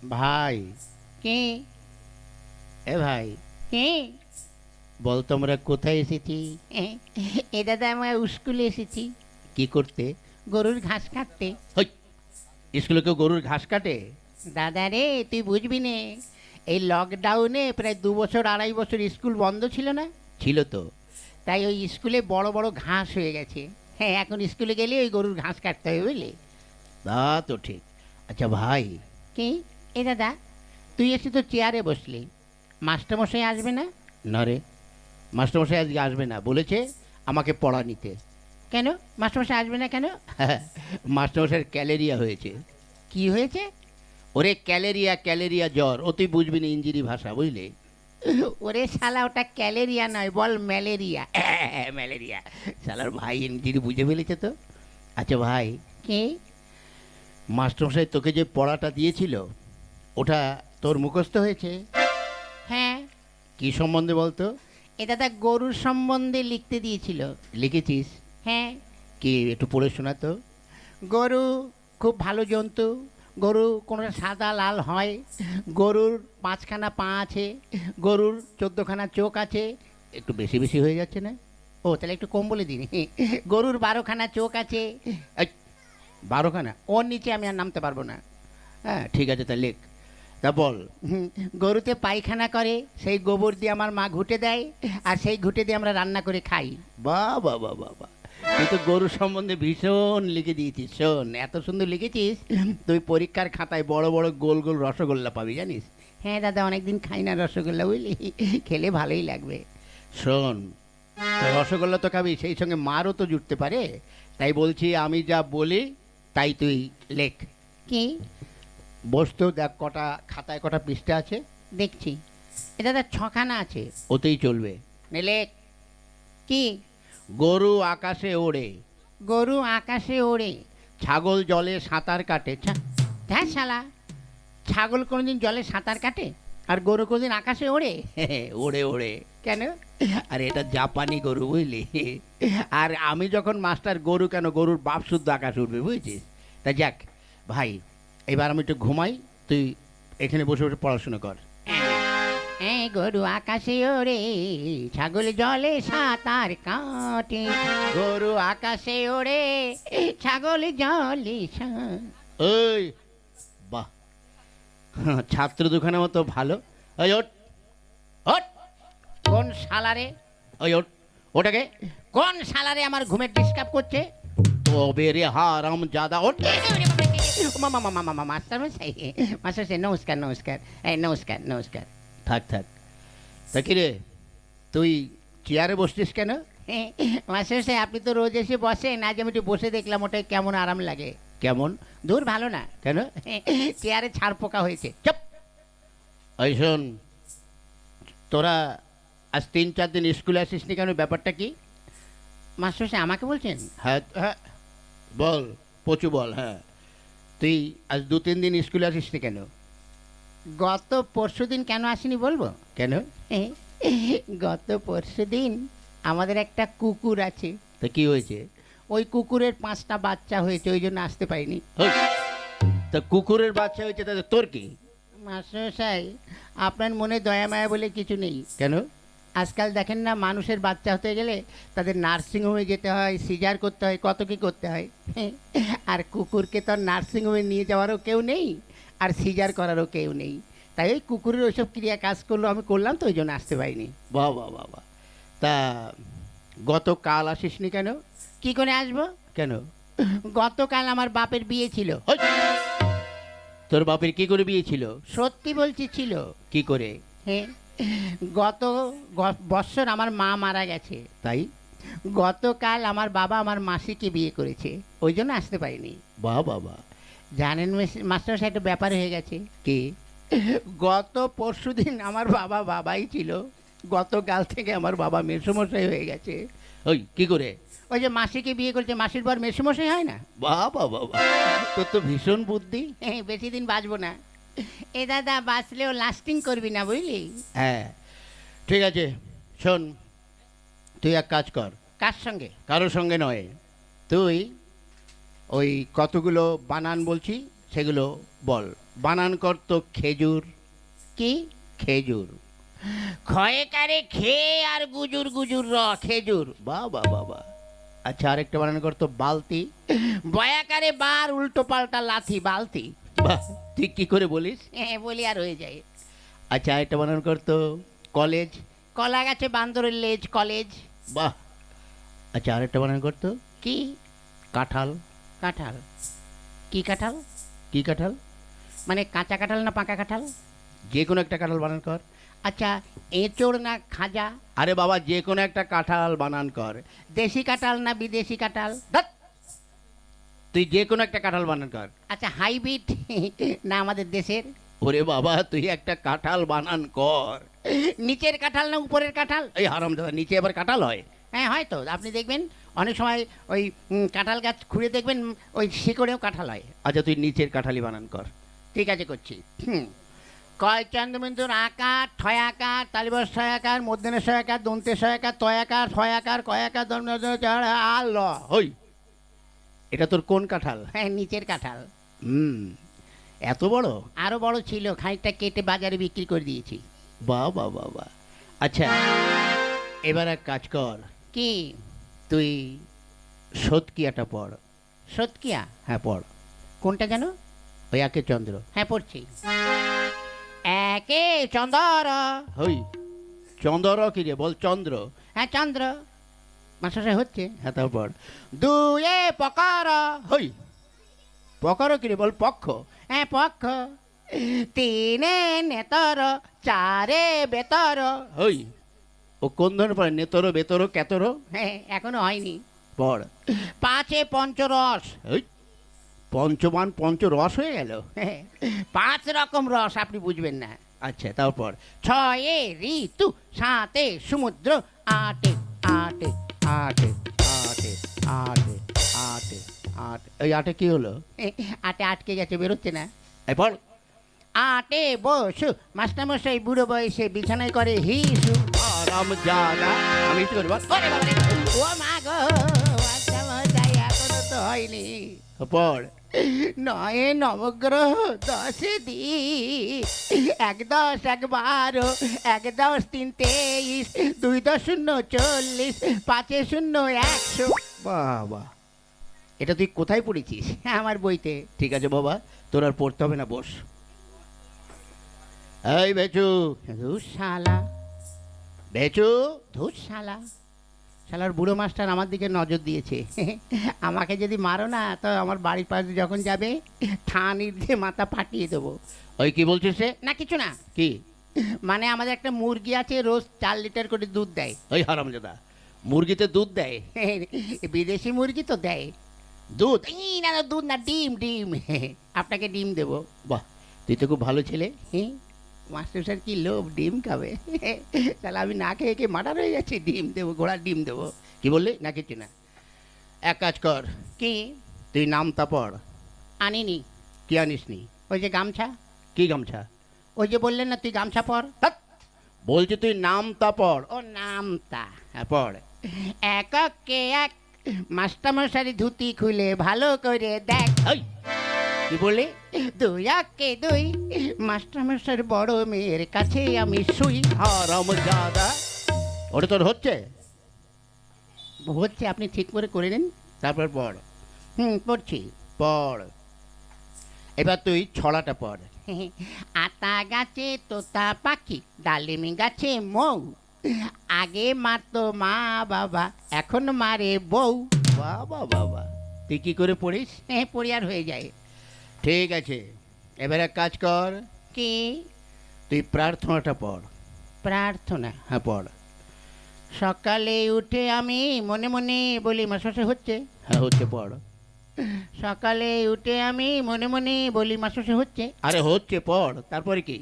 ভাই, কে? এ ভাই, কে? বল তোমরা কোথায় এসেছি? এ দাদা, আমরা স্কুলে এসেছি কি করতে? গরুর ঘাস কাটতে। হই, স্কুলে কেউ গরুর ঘাস কাটে? দাদা রে, তুই বুঝবি নে, এই লকডাউনে প্রায় 2 বছর 2.5 বছর স্কুল বন্ধ ছিল না? ছিল তো। তাই ওই স্কুলে বড় বড় ঘাস হয়ে গেছে। হ্যাঁ, এখন স্কুলে গেলে ওই গরুর ঘাস কাটতে হবে, বুঝলি? তা তো ঠিক। আচ্ছা ভাই, কি? এ দাদা, তুই এসে তো চেয়ারে বসলি, মাস্টারমশাই আসবে না? না রে, মাস্টারমশাই আজকে আসবে না, বলেছে আমাকে পড়া নিতে। কেন মাস্টারমশাই আসবে না কেন? মাস্টারমশাইয়ের ক্যালেরিয়া হয়েছে। কি হয়েছে? ওরে ক্যালেরিয়া, ক্যালেরিয়া জ্বর, ও তুই বুঝবি না ইঞ্জিরি ভাষা, বুঝলি? ওরে শালা, ওটা ক্যালেরিয়া নয়, বল ম্যালেরিয়া। ম্যালেরিয়া। শালার ভাই ইঞ্জিরি বুঝে ফেলেছে তো। আচ্ছা ভাই, কি? মাস্টারমশাই তোকে যে পড়াটা দিয়েছিল ওটা তোর মুখস্থ হয়েছে? হ্যাঁ। কি সম্বন্ধে বলতো? এ দাদা, গরুর সম্বন্ধে লিখতে দিয়েছিল। লিখেছিস? হ্যাঁ। কি একটু পড়ে শোনা তো। গরু খুব ভালো জন্তু। গরু কোনোটা সাদা লাল হয়। গরুর 5খানা পা আছে। গরুর 14খানা চোখ আছে। একটু বেশি বেশি হয়ে যাচ্ছে না? ও, তাহলে একটু কম বলে দিন। গরুর 12খানা চোখ আছে। এই, 12খানা? ওর নিচে আমি আর নামতে পারবো না। হ্যাঁ ঠিক আছে, তা লেখ। তা বল। গরুতে পায়খানা করে, সেই গোবর দিয়ে আমার মা ঘুঁটে দেয়, আর সেই ঘুঁটে দিয়ে আমরা রান্না করে খাই। বাহ বাহ বাহ বাহ বাহ, তুই তো গরু সম্বন্ধে ভীষণ লিখে দিয়েছিস। শোন, এত সুন্দর লিখেছিস, তুই পরীক্ষার খাতায় বড় বড় গোল গোল রসগোল্লা পাবি, জানিস? হ্যাঁ দাদা, অনেকদিন খাই না রসগোল্লা, বুঝলি? খেলে ভালোই লাগবে। শোন, তো রসগোল্লা তো খাবি, সেই সঙ্গে মারও তো জুটতে পারে। তাই বলছি, আমি যা বলি তাই তুই লেখ। কি? বস তো, দেখ কটা খাতায় কটা পৃষ্ঠা আছে। দেখছি। এ দাদা, 6খানা আছে। ওতেই চলবে। নেলে। কি? গরু আকাশে ওড়ে, গরু আকাশে ওড়ে। ছাগল জলে সাঁতার কাটে। হ্যাঁ শালা, ছাগল কোনোদিন জলে সাঁতার কাটে, আর গরু কোনোদিন আকাশে ওড়ে? ওড়ে ওড়ে। কেন? আর এটা জাপানি গরু, বুঝলি? আর আমি যখন মাস্টার, গরু কেন, গরুর বাপ শুদ্ধ আকাশে উঠবে, বুঝছিস? তা যাক ভাই, এবার আমি একটু ঘুমাই, তুই এখানে বসে বসে পড়াশোনা কর। হ্যাঁ, গরু আকাশে ওড়ে, ছাগল জলে সাঁতার কাটে। গরু আকাশে ওড়ে, ছাগল জলে ওই, বাহ, ছাত্র দুখানের মতো ভালো। ওই ওঠ, ওঠ। কোন শালারে? ওই ওঠ, ওটাকে। কোন শালারে আমার ঘুমের ডিস্টার্ব করছে? তবে রে হারাম জাদা, ওঠ। মাস্টার মশাই, মাস্টার মশাই, নমস্কার নমস্কার। এই নমস্কার নমস্কার। থাক থাক। তা কি রে, তুই চেয়ারে বসছিস কেন? মাস্টার মশাই, আপনি তো রোজ এসে বসেন, আজ আমি একটু বসে দেখলাম, ওটাই কেমন আরাম লাগে। কেমন? দূর, ভালো না। কেন? চেয়ারে ছাড় পোকা হয়েছে। চুপ। ওই শোন, তোরা আজ 3-4 দিন স্কুলে আসিসনি কেন, ব্যাপারটা কি? মাস্টার মশাই, আমাকে বলছেন? হ্যাঁ হ্যাঁ, বল, পচু বল। হ্যাঁ, তুই আজ 2-3 দিন স্কুলে আসিসনি কেন? গত পরশুদিন কেন আসেনি বলবো? কেন? গত পরশুদিন আমাদের একটা কুকুর আছে। তা কি হয়েছে? ওই কুকুরের 5টা বাচ্চা হয়েছে, ওই জন্য আসতে পারিনি। ওই, তা কুকুরের বাচ্চা হয়েছে, তাতে তোর কি? মাস্টারমশাই, আপনার মনে দয়া মায়া বলে কিছু নেই। কেন? আজকাল দেখেন না, মানুষের বাচ্চা হতে গেলে তাদের নার্সিংহোমে যেতে হয়, সিজার করতে হয়, কত কী করতে হয়। আর কুকুরকে তো নার্সিংহোমে নিয়ে যাওয়ারও কেউ নেই, আর সিজার করারও কেউ নেই। তাই ওই কুকুরের ওইসব ক্রিয়া কাজ করলো, আমি করলাম, তো ওই জন্য আসতে পারিনি। বাহ বাহ বাহ বাহ। তা গতকাল আসিসনি কেন? কি করে আসবো? কেন? গতকাল আমার বাপের বিয়ে ছিল। ওই, তোর বাপের কি করে বিয়ে ছিল? সত্যি বলছি, ছিল। কি করে? হ্যাঁ, গত বৎসর আমার মা মারা গেছে। তাই? গতকাল আমার বাবা আমার মাসিকে বিয়ে করেছে, ওই জন্য আসতে পারিনি। বাহ বাবা। জানেন মাস্টার, একটা ব্যাপার হয়ে গেছে। কি? গত পরশুদিন আমার বাবা বাবাই ছিল, গতকাল থেকে আমার বাবা মেসোমশাই হয়ে গেছে। ওই কি করে? ওই যে মাসিকে বিয়ে করেছে, মাসির পর মেসোমশাই হয় না? বাহ বাহ বাহ বাহ, তোর তো ভীষণ বুদ্ধি। বেশি দিন বাঁচবো না। এ দাদা, বাঁচলেও লাস্টিং করবি না, বুঝলি? হ্যাঁ ঠিক আছে, শোন, তুই এক কাজ কর। কার সঙ্গে? কারোর সঙ্গে নয়, তুই ওই কতগুলো বানান বলছি, সেগুলো বল। বানান কর তো খেজুর। কি? খেজুর। ক্ষয়কারে খেয়ে আর গুজুর গুজুর খেজুর। বাহ বাহ বাহ বাহ। আচ্ছা, আরেকটা বানান কর তো বালতি। বয়াকারে বার উল্টো পাল্টা লাথি বালতি। বাহ, তুই কি করে বলিস? হ্যাঁ বলি আর হয়ে যায়। আচ্ছা, আরেকটা বানান কর তো কলেজ। কলা গাছে বান্দরের লেজ কলেজ। বাহ। আচ্ছা, আরেকটা বানান কর তো কি? কাঁঠাল। কাঁঠাল। কি কাঁঠাল? কি কাঁঠাল? মানে কাঁচা কাঁঠাল না পাকা কাঁঠাল? যে কোনো একটা কাঁঠাল বানান কর। আচ্ছা, এঁচোড় না খাজা? আরে বাবা, যে কোনো একটা কাঁঠাল বানান কর। দেশি কাঁঠাল না বিদেশি কাঁঠাল? ধ্যাৎ, তুই যে কোনো একটা কাঁঠাল বানান কর। আচ্ছা, হাইব্রিড না আমাদের দেশের? ওরে বাবা, তুই একটা কাঁঠাল বানান কর। নিচের কাঁঠাল না উপরের কাঁঠাল? এই হারামজাদা, নিচে আবার কাঁঠাল হয়? হ্যাঁ হয়তো, আপনি দেখবেন অনেক সময় ওই কাঁঠাল গাছ খুঁড়ে দেখবেন ওই শিকড়েও কাঁঠাল হয়। আচ্ছা, তুই নিচের কাঁঠালি বানান কর। ঠিক আছে, করছি। কয় চন্দ্রবিন্দুর আকার, ঠয় আকার, তালিবর ছয় আকার, মধ্যনের ছয় আকার, দন্তের ছয় আকার, তয় আকার, ছয় আকার, কয় আকার, আর ল। হই, এটা তোর কোন কাঁঠাল? হ্যাঁ, নিচের কাঁঠাল। এত বড়? আরো বড় ছিল, খানিকটা কেটে বাজারে বিক্রি করে দিয়েছি। বাহ বাহ বাহ বাহ। আচ্ছা, এবার এক কাজ কর, কি? তুই সৎকিয়াটা পড়। সৎকিয়া? হ্যাঁ পড়। কোনটা যেন? ওই একে চন্দ্র। হ্যাঁ পড়ছি। একে চন্দ্র। হই, চন্দ্র কি রে? বল চন্দ্র। হ্যাঁ চন্দ্র। মাস্টার হচ্ছে। হ্যাঁ তারপর দুয়ে পকার। হই, পকারও কি রে? বল পক্ষ। হ্যাঁ পক্ষ। তিনে নেতর, চারে বেতর। হই, ও কোন ধরনের পড়ে? নেতরো বেতরো কেতরো? হ্যাঁ এখনো হয়নি। পড়। পাঁচে পঞ্চরস। হই, পঞ্চমান পঞ্চরস হয়ে গেল। হ্যাঁ, 5 রকম রস আপনি বুঝবেন না। আচ্ছা, তারপর ছয়ে ঋতু, সাতে সমুদ্র, আটে আটে আটে আটে আটে আটে আটে। এই আটে কি হলো? আটে আটকে গেছে, বেরোচ্ছে না। এই পড়। আটে বসু, মাস্টারমশাই বুড়ো বয়সে বিছানায় করে হিসু। হারামজাদা, আমি কি করব? ওরে বাবারে, ও মা গো, মাস্টারমশাই এখনো তো হয়নি। পড়। নয়ে নবগ্রহ, 10 দিন, 1 10 1 12, 1 10 3 23, 2 10 0 40, 5 0 100। বাবা, এটা তুই কোথায় পড়েছিস? আমার বইতে। ঠিক আছে বাবা, তোর আর পড়তে হবে না, বস। এই বেচু, ধুর শালা, বেচু। ধুর শালা, শালার বুড়ো মাস্টার আমার দিকে নজর দিয়েছে। আমাকে যদি মারো না, তো আমার বাড়ির পাশে যখন যাবে ঠানির দিয়ে মাথা ফাটিয়ে দেবো। ওই কি বলছিস রে? না কিছু না, কি? মানে আমাদের একটা মুরগি আছে, রোজ 4 লিটার করে দুধ দেয়। ওই হারামজাদা, মুরগিতে দুধ দেয়? বিদেশি মুরগি তো দেয় দুধ? এই না না, দুধ না, ডিম ডিম। আপনাকে ডিম দেবো। বাহ, তুই তো খুব ভালো ছেলে। মাস্টার স্যার কি লোভ, ডিম খাবে। তাহলে আমি না খেয়ে খেয়ে মার্ডার হয়ে যাচ্ছি, ডিম দেবো, ঘোড়ার ডিম দেবো। কি বললি? না কিছু না। এক কাজ কর, কি? তুই নামতা পড়। আনিনি। কি আনিসনি? ওই যে গামছা। কি গামছা? ওই যে বললেন না তুই গামছা পর। ধ্যাৎ, বলছি তুই নামতা পড়। ও নামতা। হ্যাঁ পড়। এককে এক, মাস্টারমশারি ধুতি খুলে ভালো করে দেখ। এই, কি বললি? 2 একে 2, মাস্টারমশার বড় মেয়ের কাছে আমি শুই। হারামজাদা, ওটা তোর হচ্ছে? হচ্ছে, আপনি ঠিক করে নিন। তারপর পড়। পড়ছি। পড়। এবার তুই ছড়াটা পড়। আতা গাছে তোতা পাখি, ডালিম গাছে মৌ, আগে মারতো মা বাবা, এখন মারে বউ। বাবা বাবা, তুই কি করে পড়িস? পড়ি আর হয়ে যায়। ঠিক আছে, এবার এক কাজ কর, কি? তুই প্রার্থনাটা পড়। প্রার্থনা? হ্যাঁ পড়। সকালে উঠে আমি মনে মনে বলি, মাসে হচ্ছে। হ্যাঁ হচ্ছে, পড়। সকালে উঠে আমি মনে মনে বলি, মাসে হচ্ছে। আরে হচ্ছে, পড়। তারপরে কি?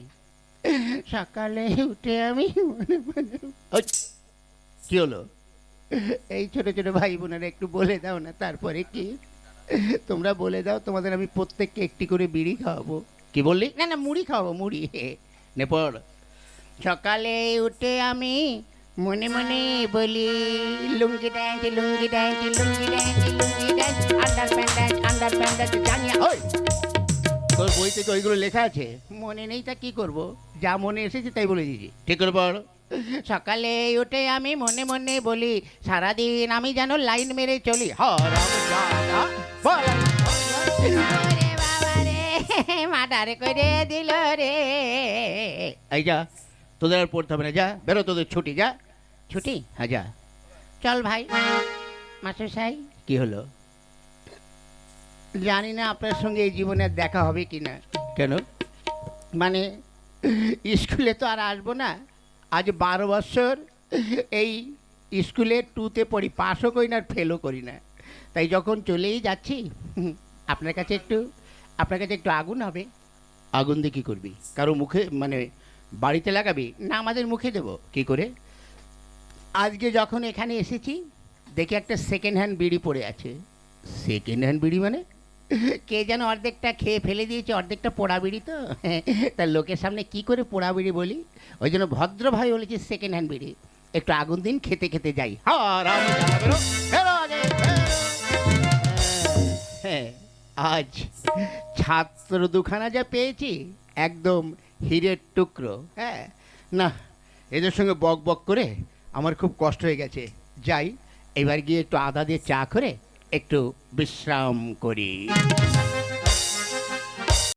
সকালে উঠে আমি মনে মনে। ওই, কি হলো? এই ছোট ছোট ভাই বোনেরা একটু বলে দাও না, তারপরে কি? তোমরা বলে দাও, তোমাদের আমি প্রত্যেককে একটি করে বিড়ি খাওয়াবো। কি বললি? না না, মুড়ি খাওয়াবো, মুড়ি। নে পড়। সকালে উঠে আমি মনে মনে বলি, লুঙ্গি ড্যান্স লুঙ্গি ড্যান্স লুঙ্গি ড্যান্স লুঙ্গি ড্যান্স, আন্ডার প্যান্ডাস জানিয়া। ওই, তোর বই থেকে ওইগুলো লেখা আছে? মনে নেই তা কি করব, যা মনে এসেছে তাই বলে দিয়েছি। ঠিক করে পড়। সকালে উঠে আমি মনে মনে বলি, সারাদিন আমি যেন লাইন মেরে চলি। হারাম জাদা বল। ওরে বাবা রে, মার্ডার করে দিল রে। এই যা, তোদের আর পড়তে হবে না, যা বেরো, তোদের ছুটি, যা। ছুটি? হ্যাঁ যা। চল ভাই। মাস্টারমশাই, কি হলো? জানি না আপনার সঙ্গে এই জীবনে আর দেখা হবে কি না। কেন? মানে স্কুলে তো আর আসবো না। আজ 12 বছর এই স্কুলে 2তে পড়ি, পাসও করি না আর ফেলও করি না। তাই যখন চলেই যাচ্ছি, আপনার কাছে একটু আগুন হবে। আগুন দিয়ে কি করবি? কারো মুখে মানে বাড়িতে লাগাবি? না, আমাদের মুখে দেব। কি করে? আজকে যখন এখানে এসেছি দেখি একটা সেকেন্ড হ্যান্ড বিড়ি পড়ে আছে। সেকেন্ড হ্যান্ড বিড়ি মানে? কে যেন অর্ধেকটা খেয়ে ফেলে দিয়েছে, অর্ধেকটা পোড়া বিড়ি তো। তার লোকের সামনে কি করে পোড়া বিড়ি বলি, ওই জন্য ভদ্রভাবে বলেছি সেকেন্ড হ্যান্ড বিড়ি। একটু আগুন দিন, খেতে খেতে যাই। হারাম জাদা, বেরো, বেরো আগে, বেরো। হ্যাঁ, আজ ছাত্র দুখানা যা পেয়েছি, একদম হীরের টুকরো। হ্যাঁ না, এদের সঙ্গে বক বক করে আমার খুব কষ্ট হয়ে গেছে। যাই, এবার গিয়ে একটু আদা দিয়ে চা করে একটু বিশ্রাম করি।